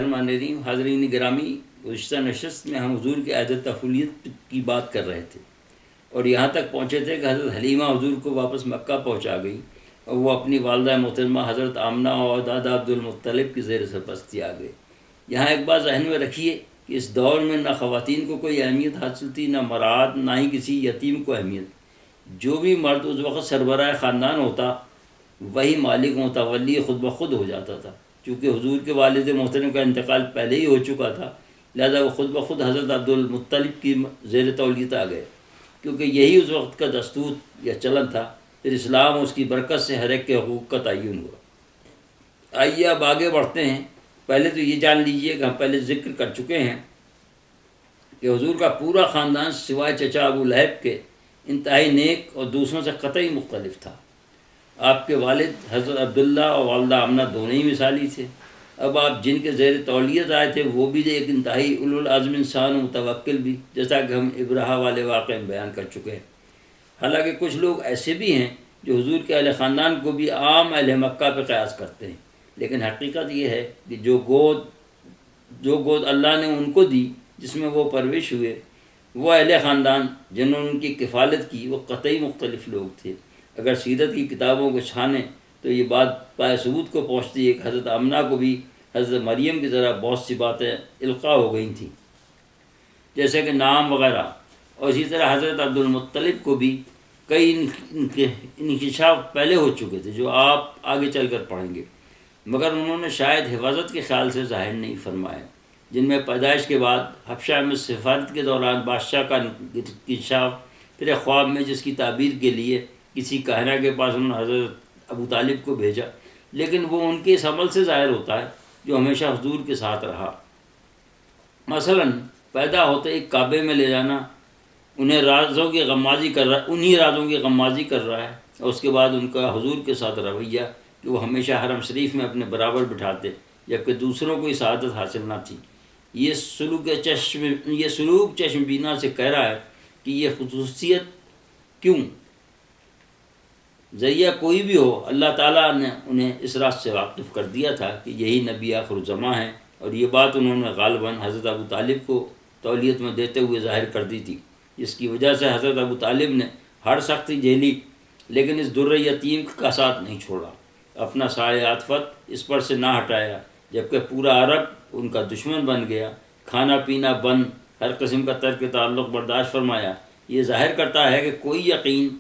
مانرین حاضرین گرامی، گزشتہ نشست میں ہم حضور کی عہد تفولیت کی بات کر رہے تھے اور یہاں تک پہنچے تھے کہ حضرت حلیمہ حضور کو واپس مکہ پہنچا گئی اور وہ اپنی والدہ محترمہ حضرت آمنہ اور دادا عبدالمطلب کی زیر سرپرستی آ گئے۔ یہاں ایک بات ذہن میں رکھیے کہ اس دور میں نہ خواتین کو کوئی اہمیت حاصل تھی، نہ مراعات، نہ ہی کسی یتیم کو اہمیت۔ جو بھی مرد اس وقت سربراہ خاندان ہوتا وہی مالک متولی خود بخود ہو جاتا تھا۔ چونکہ حضور کے والد محترم کا انتقال پہلے ہی ہو چکا تھا، لہذا وہ خود بخود حضرت عبدالمطلب کی زیر تولیت آ گئے، کیونکہ یہی اس وقت کا دستور یا چلن تھا۔ پھر اسلام اور اس کی برکت سے ہر ایک کے حقوق کا تعین ہوا۔ آئیے اب آگے بڑھتے ہیں۔ پہلے تو یہ جان لیجئے کہ ہم پہلے ذکر کر چکے ہیں کہ حضور کا پورا خاندان سوائے چچا ابو لہب کے انتہائی نیک اور دوسروں سے قطعی مختلف تھا۔ آپ کے والد حضرت عبداللہ اور والدہ آمنہ دونوں ہی مثالی تھے۔ اب آپ جن کے زیر تولیت آئے تھے وہ بھی ایک انتہائی اولو العزم انسان و متوکل بھی، جیسا کہ ہم ابراہ والے واقعے میں بیان کر چکے ہیں۔ حالانکہ کچھ لوگ ایسے بھی ہیں جو حضور کے اہل خاندان کو بھی عام اہل مکہ پہ قیاس کرتے ہیں، لیکن حقیقت یہ ہے کہ جو گود اللہ نے ان کو دی، جس میں وہ پرورش ہوئے، وہ اہل خاندان جنہوں نے ان کی کفالت کی، وہ قطعی مختلف لوگ تھے۔ اگر سیرت کی کتابوں کو چھانیں تو یہ بات پائے ثبوت کو پہنچتی ہے کہ حضرت آمنہ کو بھی حضرت مریم کی طرح بہت سی باتیں القاء ہو گئی تھیں، جیسے کہ نام وغیرہ، اور اسی طرح حضرت عبدالمطلب کو بھی کئی انکشاف پہلے ہو چکے تھے جو آپ آگے چل کر پڑھیں گے، مگر انہوں نے شاید حفاظت کے خیال سے ظاہر نہیں فرمایا، جن میں پیدائش کے بعد حبشہ میں سفارت کے دوران بادشاہ کا انکشاف، پھر ایک خواب میں جس کی تعبیر کے لیے کسی کاہنہ کے پاس انہوں نے حضرت ابو طالب کو بھیجا، لیکن وہ ان کے اس عمل سے ظاہر ہوتا ہے جو ہمیشہ حضور کے ساتھ رہا۔ مثلا پیدا ہوتے ہی کعبے میں لے جانا، انہیں رازوں کی غمازی کر رہا ہے، اور اس کے بعد ان کا حضور کے ساتھ رویہ کہ وہ ہمیشہ حرم شریف میں اپنے برابر بٹھاتے، جبکہ دوسروں کو سعادت حاصل نہ تھی۔ یہ سلوک چشم بینا سے کہہ رہا ہے کہ یہ خصوصیت کیوں؟ ذریعہ کوئی بھی ہو، اللہ تعالیٰ نے انہیں اس راز سے واقف کر دیا تھا کہ یہی نبی آخر الزماں ہیں، اور یہ بات انہوں نے غالباً حضرت ابو طالب کو تولیت میں دیتے ہوئے ظاہر کر دی تھی، جس کی وجہ سے حضرت ابو طالب نے ہر سختی جھیلی، لیکن اس در یتیم کا ساتھ نہیں چھوڑا، اپنا سایہ عاطفت اس پر سے نہ ہٹایا، جبکہ پورا عرب ان کا دشمن بن گیا، کھانا پینا بند، ہر قسم کا ترک تعلق برداشت فرمایا۔ یہ ظاہر کرتا ہے کہ کوئی یقین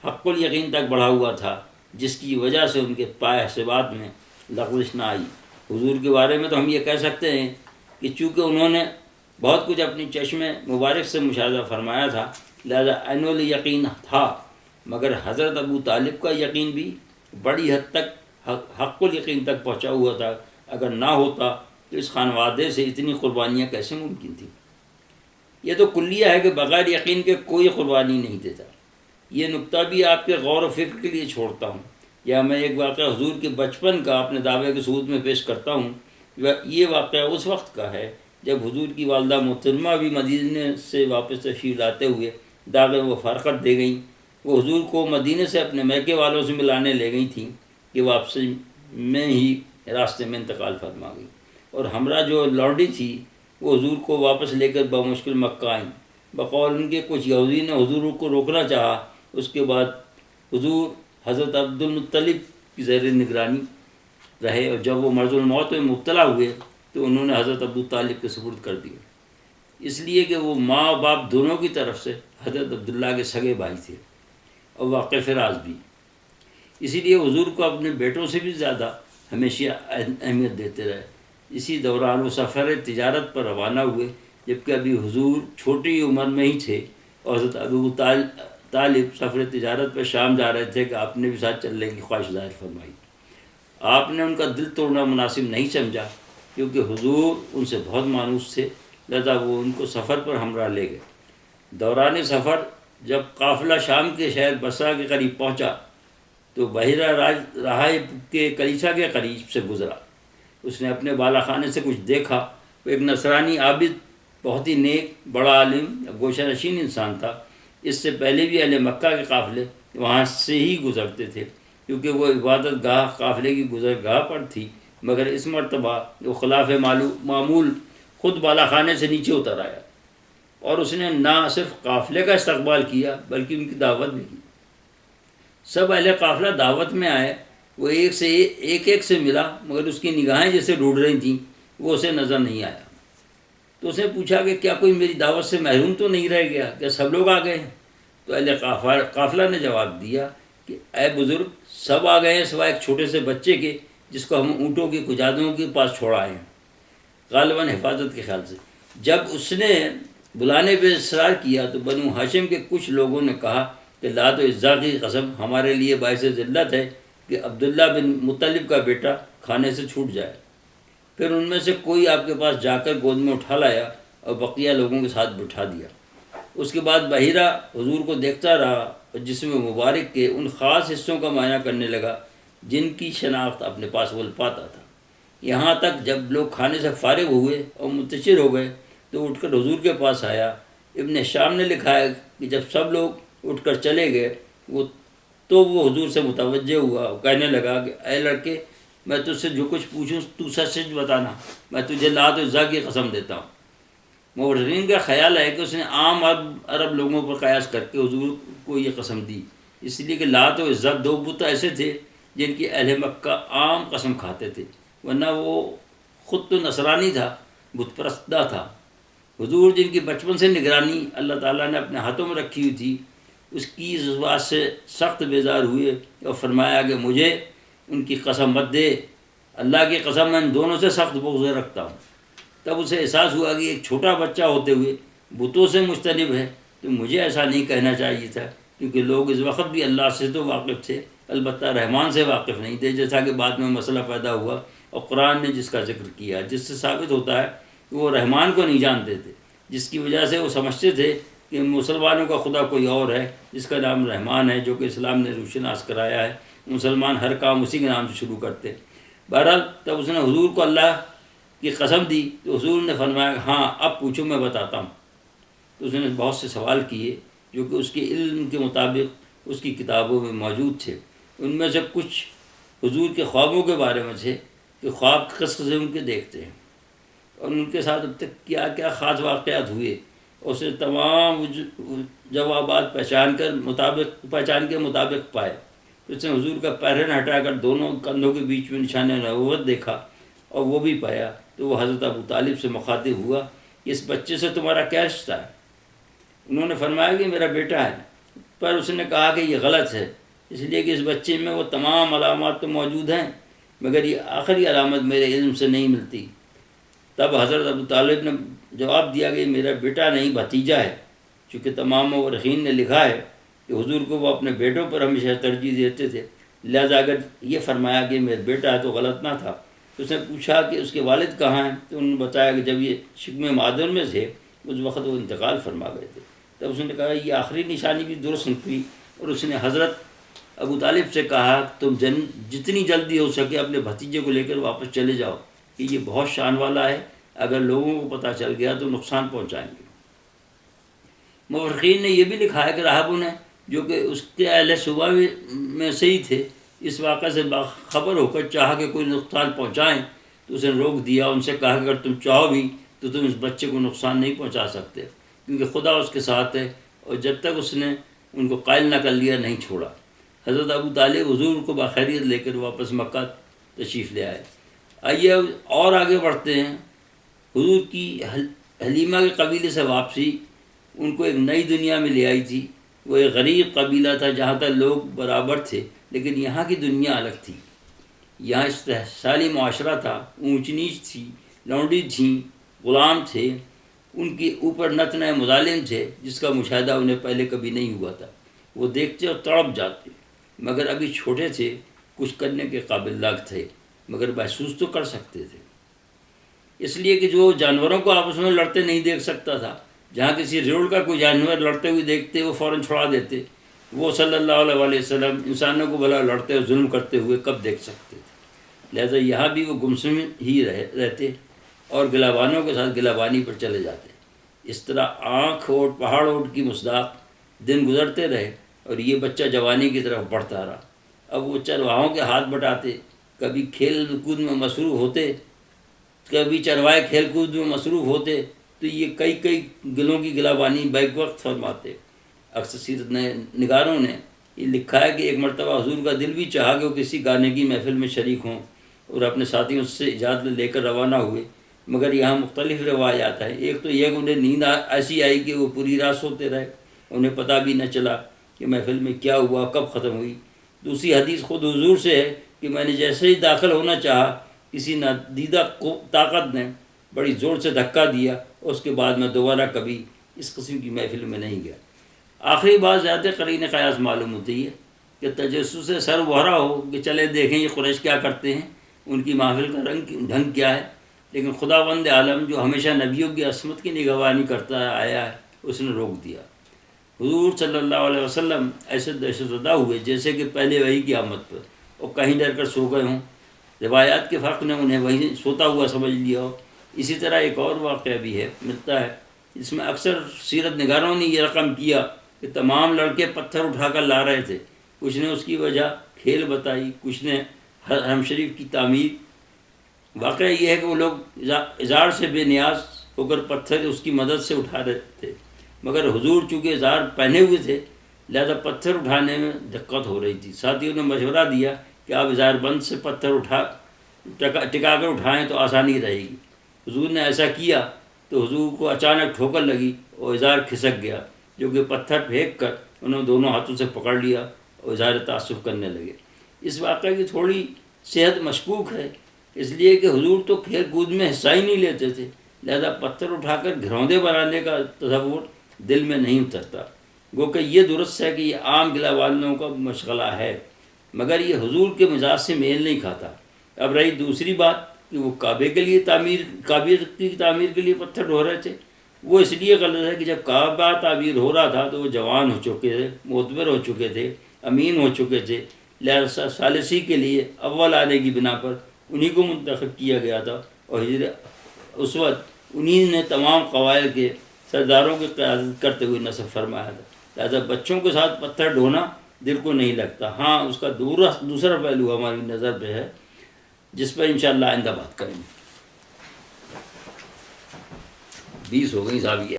حق الیقین تک بڑھا ہوا تھا، جس کی وجہ سے ان کے پائے حسابات میں لغزش نہ آئی۔ حضور کے بارے میں تو ہم یہ کہہ سکتے ہیں کہ چونکہ انہوں نے بہت کچھ اپنی چشم مبارک سے مشاہدہ فرمایا تھا، لہذا عین الیقین تھا، مگر حضرت ابو طالب کا یقین بھی بڑی حد تک حق الیقین تک پہنچا ہوا تھا۔ اگر نہ ہوتا تو اس خانوادے سے اتنی قربانیاں کیسے ممکن تھیں؟ یہ تو کلیہ ہے کہ بغیر یقین کے کوئی قربانی نہیں دیتا۔ یہ نقطہ بھی آپ کے غور و فکر کے لیے چھوڑتا ہوں، یا میں ایک واقعہ حضور کے بچپن کا اپنے دعوے کے ثبوت میں پیش کرتا ہوں۔ یہ واقعہ اس وقت کا ہے جب حضور کی والدہ محترمہ بھی مدینے سے واپس تشریف لاتے ہوئے دعوے و فرقت دے گئیں۔ وہ حضور کو مدینے سے اپنے میکے والوں سے ملانے لے گئی تھیں کہ واپسی میں ہی راستے میں انتقال فرما گئی، اور ہمراہ جو لوڈی تھی وہ حضور کو واپس لے کر بمشکل مکہ آئیں۔ بقول ان کے کچھ یہودی نے حضور کو روکنا چاہا۔ اس کے بعد حضور حضرت عبدالمطلب کی زیر نگرانی رہے، اور جب وہ مرض الموت میں مبتلا ہوئے تو انہوں نے حضرت ابو طالب کے سپرد کر دیے، اس لیے کہ وہ ماں و باپ دونوں کی طرف سے حضرت عبداللہ کے سگے بھائی تھے اور واقف راز بھی، اسی لیے حضور کو اپنے بیٹوں سے بھی زیادہ ہمیشہ اہمیت دیتے رہے۔ اسی دوران وہ سفر تجارت پر روانہ ہوئے، جبکہ ابھی حضور چھوٹی عمر میں ہی تھے، اور حضرت ابو طالب سفر تجارت پر شام جا رہے تھے کہ آپ نے بھی ساتھ چلنے کی خواہش ظاہر فرمائی۔ آپ نے ان کا دل توڑنا مناسب نہیں سمجھا، کیونکہ حضور ان سے بہت مانوس تھے، لہذا وہ ان کو سفر پر ہمراہ لے گئے۔ دوران سفر جب قافلہ شام کے شہر بصرہ کے قریب پہنچا تو بحیرہ راہب کے کلیسا کے قریب سے گزرا۔ اس نے اپنے بالا خانے سے کچھ دیکھا۔ وہ ایک نصرانی عابد، بہت ہی نیک، بڑا عالم، گوشہ نشین انسان تھا۔ اس سے پہلے بھی اہل مکہ کے قافلے وہاں سے ہی گزرتے تھے، کیونکہ وہ عبادت گاہ قافلے کی گزرگاہ پر تھی، مگر اس مرتبہ وہ خلاف معمول خود بالا خانے سے نیچے اتر آیا، اور اس نے نہ صرف قافلے کا استقبال کیا بلکہ ان کی دعوت بھی کی۔ سب اہل قافلہ دعوت میں آئے، وہ ایک سے ملا، مگر اس کی نگاہیں جیسے ڈھونڈ رہی تھیں، وہ اسے نظر نہیں آیا۔ تو اس نے پوچھا کہ کیا کوئی میری دعوت سے محروم تو نہیں رہ گیا؟ کیا سب لوگ آ گئے ہیں؟ تو اہل قافلہ نے جواب دیا کہ اے بزرگ، سب آ گئے ہیں سوائے ایک چھوٹے سے بچے کے، جس کو ہم اونٹوں کی کجادوں کے پاس چھوڑ آئے ہیں، غالباً حفاظت کے خیال سے۔ جب اس نے بلانے پہ اصرار کیا تو بنو ہاشم کے کچھ لوگوں نے کہا کہ لات و عزا کی قسم، ہمارے لیے باعث ذلت ہے کہ عبداللہ بن مطلب کا بیٹا کھانے سے چھوٹ جائے۔ پھر ان میں سے کوئی آپ کے پاس جا کر گود میں اٹھا لایا اور بقیہ لوگوں کے ساتھ بٹھا دیا۔ اس کے بعد بحیرہ حضور کو دیکھتا رہا اور جسم مبارک کے ان خاص حصوں کا معائنہ کرنے لگا جن کی شناخت اپنے پاس وہ پاتا تھا، یہاں تک جب لوگ کھانے سے فارغ ہوئے اور منتشر ہو گئے تو اٹھ کر حضور کے پاس آیا۔ ابن شام نے لکھا ہے کہ جب سب لوگ اٹھ کر چلے گئے تو وہ حضور سے متوجہ ہوا اور کہنے لگا کہ اے لڑکے، میں تجھ سے جو کچھ پوچھوں تو سچ سچ بتانا، میں تجھے لات و عزا کی قسم دیتا ہوں۔ مورخین کا خیال ہے کہ اس نے عام عرب لوگوں پر قیاس کر کے حضور کو یہ قسم دی، اس لیے کہ لات و عزا دو بت ایسے تھے جن کی اہل مکہ عام قسم کھاتے تھے، ورنہ وہ خود تو نصرانی تھا، بت پرستہ تھا۔ حضور جن کی بچپن سے نگرانی اللہ تعالیٰ نے اپنے ہاتھوں میں رکھی ہوئی تھی، اس کی اس بات سے سخت بیزار ہوئے اور فرمایا کہ مجھے ان کی قسم مت دے، اللہ کی قسم میں ان دونوں سے سخت بغض رکھتا ہوں۔ تب اسے احساس ہوا کہ ایک چھوٹا بچہ ہوتے ہوئے بتوں سے مجتنب ہے، تو مجھے ایسا نہیں کہنا چاہیے تھا، کیونکہ لوگ اس وقت بھی اللہ سے تو واقف تھے، البتہ رحمان سے واقف نہیں تھے، جیسا کہ بعد میں مسئلہ پیدا ہوا اور قرآن نے جس کا ذکر کیا، جس سے ثابت ہوتا ہے کہ وہ رحمان کو نہیں جانتے تھے، جس کی وجہ سے وہ سمجھتے تھے کہ مسلمانوں کا خدا کوئی اور ہے جس کا نام رحمان ہے، جو کہ اسلام نے روشناس کرایا ہے۔ مسلمان ہر کام اسی کے نام سے شروع کرتے۔ بہرحال تب اس نے حضور کو اللہ کی قسم دی تو حضور نے فرمایا ہاں اب پوچھو میں بتاتا ہوں۔ تو اس نے بہت سے سوال کیے جو کہ اس کے علم کے مطابق اس کی کتابوں میں موجود تھے۔ ان میں سے کچھ حضور کے خوابوں کے بارے میں تھے کہ خواب کس قسم کے دیکھتے ہیں اور ان کے ساتھ اب تک کیا کیا خاص واقعات ہوئے، اور اسے تمام جوابات پہچان کے مطابق پائے۔ اس نے حضور کا پیرہن ہٹا کر دونوں کندھوں کے بیچ میں نشان نبوت دیکھا اور وہ بھی پایا، تو وہ حضرت ابو طالب سے مخاطب ہوا کہ اس بچے سے تمہارا کیا رشتہ ہے؟ انہوں نے فرمایا کہ میرا بیٹا ہے، پر اس نے کہا کہ یہ غلط ہے، اس لیے کہ اس بچے میں وہ تمام علامات تو موجود ہیں مگر یہ آخری علامت میرے علم سے نہیں ملتی۔ تب حضرت ابو طالب نے جواب دیا کہ میرا بیٹا نہیں بھتیجا ہے، چونکہ تمام مورخین نے لکھا ہے کہ حضور کو وہ اپنے بیٹوں پر ہمیشہ ترجیح دیتے تھے، لہذا اگر یہ فرمایا کہ میرا بیٹا ہے تو غلط نہ تھا۔ تو اس نے پوچھا کہ اس کے والد کہاں ہیں؟ تو انہوں نے بتایا کہ جب یہ شکم معدن میں تھے اس وقت وہ انتقال فرما گئے تھے۔ تب اس نے کہا یہ آخری نشانی بھی درست نکلی، اور اس نے حضرت ابو طالب سے کہا تم جتنی جلدی ہو سکے اپنے بھتیجے کو لے کر واپس چلے جاؤ، کہ یہ بہت شان والا ہے، اگر لوگوں کو پتہ چل گیا تو نقصان پہنچائیں گے۔ مورخین نے یہ بھی لکھا ہے کہ راہبوں نے جو کہ اس کے اہل صوبہ میں سے ہی تھے اس واقعہ سے باخبر ہو کر چاہا کہ کوئی نقصان پہنچائیں تو اسے روک دیا، ان سے کہا کہ اگر تم چاہو بھی تو تم اس بچے کو نقصان نہیں پہنچا سکتے، کیونکہ خدا اس کے ساتھ ہے، اور جب تک اس نے ان کو قائل نہ کر لیا نہیں چھوڑا۔ حضرت ابو طالب حضور کو بخیریت لے کر واپس مکہ تشریف لے آئے۔ آئیے اور آگے بڑھتے ہیں۔ حضور کی حلیمہ کے قبیلے سے واپسی ان کو ایک نئی دنیا میں لے آئی تھی۔ وہ ایک غریب قبیلہ تھا جہاں تک لوگ برابر تھے، لیکن یہاں کی دنیا الگ تھی۔ یہاں استحصالی معاشرہ تھا، اونچ نیچ تھی، لونڈی تھیں، غلام تھے، ان کے اوپر نت نئے مظالم تھے جس کا مشاہدہ انہیں پہلے کبھی نہیں ہوا تھا۔ وہ دیکھتے اور تڑپ جاتے، مگر ابھی چھوٹے تھے، کچھ کرنے کے قابل لاگ تھے، مگر محسوس تو کر سکتے تھے، اس لیے کہ جو جانوروں کو آپس میں لڑتے نہیں دیکھ سکتا تھا، جہاں کسی ریوڑ کا کوئی جانور لڑتے ہوئے دیکھتے وہ فوراً چھڑا دیتے، وہ صلی اللہ علیہ وسلم انسانوں کو بھلا لڑتے اور ظلم کرتے ہوئے کب دیکھ سکتے تھے؟ لہذا یہاں بھی وہ گمسم ہی رہتے اور گلابانوں کے ساتھ گلابانی پر چلے جاتے۔ اس طرح آنکھ اوٹ پہاڑ اوٹ کی مصداق دن گزرتے رہے اور یہ بچہ جوانی کی طرف بڑھتا رہا۔ اب وہ چرواہوں کے ہاتھ بٹاتے، کبھی کھیل کود میں مصروف ہوتے، کبھی چروائے کھیل کود میں مصروف ہوتے، تو یہ کئی گلوں کی گلابانی بیک وقت فرماتے۔ اکثر سیرت نگاروں نے یہ لکھا ہے کہ ایک مرتبہ حضور کا دل بھی چاہا کہ وہ کسی گانے کی محفل میں شریک ہوں اور اپنے ساتھیوں سے اجازت لے کر روانہ ہوئے، مگر یہاں مختلف روایات ہیں۔ ایک تو یہ کہ انہیں نیند ایسی آئی کہ وہ پوری رات سوتے رہے، انہیں پتہ بھی نہ چلا کہ محفل میں کیا ہوا، کب ختم ہوئی۔ دوسری حدیث خود حضور سے ہے کہ میں نے جیسے ہی داخل ہونا چاہا، کسی نادیدہ طاقت نے بڑی زور سے دھکا دیا، اور اس کے بعد میں دوبارہ کبھی اس قسم کی محفل میں نہیں گیا۔ آخری بات زیادہ قرین قیاس معلوم ہوتی ہے کہ تجسس سے سر بھرا ہو کہ چلے دیکھیں یہ قریش کیا کرتے ہیں، ان کی محفل کا ڈھنگ کیا ہے، لیکن خداوند عالم جو ہمیشہ نبیوں کی عصمت کی نگہبانی کرتا آیا ہے، اس نے روک دیا۔ حضور صلی اللہ علیہ وسلم ایسے دہشت زدہ ہوئے جیسے کہ پہلے وحی کی آمد پر، اور کہیں ڈر کر سو گئے ہوں، روایات کے فرق نے انہیں وہی سوتا ہوا سمجھ لیا ہو۔ اسی طرح ایک اور واقعہ بھی ہے ملتا ہے، اس میں اکثر سیرت نگاروں نے یہ رقم کیا کہ تمام لڑکے پتھر اٹھا کر لا رہے تھے، کچھ نے اس کی وجہ کھیل بتائی، کچھ نے حرم شریف کی تعمیر۔ واقعہ یہ ہے کہ وہ لوگ ازار سے بے نیاز ہو کر پتھر اس کی مدد سے اٹھا رہے تھے، مگر حضور چونکہ ازار پہنے ہوئے تھے لہذا پتھر اٹھانے میں دقت ہو رہی تھی۔ ساتھیوں نے مشورہ دیا کہ آپ ازار بند سے پتھر ٹکا کر اٹھائیں تو آسانی رہے گی۔ حضور نے ایسا کیا تو حضور کو اچانک ٹھوکر لگی اور ازار کھسک گیا، جو کہ پتھر پھینک کر انہوں نے دونوں ہاتھوں سے پکڑ لیا اور اظہار تعصب کرنے لگے۔ اس واقعے کی تھوڑی صحت مشکوک ہے، اس لیے کہ حضور تو کھیل کود میں حصہ ہی نہیں لیتے تھے، لہذا پتھر اٹھا کر گھروندے بنانے کا تصور دل میں نہیں اترتا۔ گو کہ یہ درست ہے کہ یہ عام گلہ والوں کا مشغلہ ہے، مگر یہ حضور کے مزاج سے میل نہیں کھاتا۔ اب رہی دوسری بات کہ وہ کعبے کی تعمیر کے لیے پتھر ڈھو رہے تھے، وہ اس لیے غلط ہے کہ جب کعبہ تعمیر ہو رہا تھا تو وہ جوان ہو چکے تھے، معتبر ہو چکے تھے، امین ہو چکے تھے، لہذا ثالثی کے لیے اول آنے کی بنا پر انہی کو منتخب کیا گیا تھا، اور اس وقت انہی نے تمام قبائل کے سرداروں کی قیادت کرتے ہوئے نصب فرمایا تھا، لہذا بچوں کے ساتھ پتھر ڈھونا دل کو نہیں لگتا۔ ہاں اس کا دوسرا پہلو ہماری نظر پہ ہے، جس پر انشاءاللہ آئندہ بات کریں گے۔ 20 ہو گئی صاحب یہ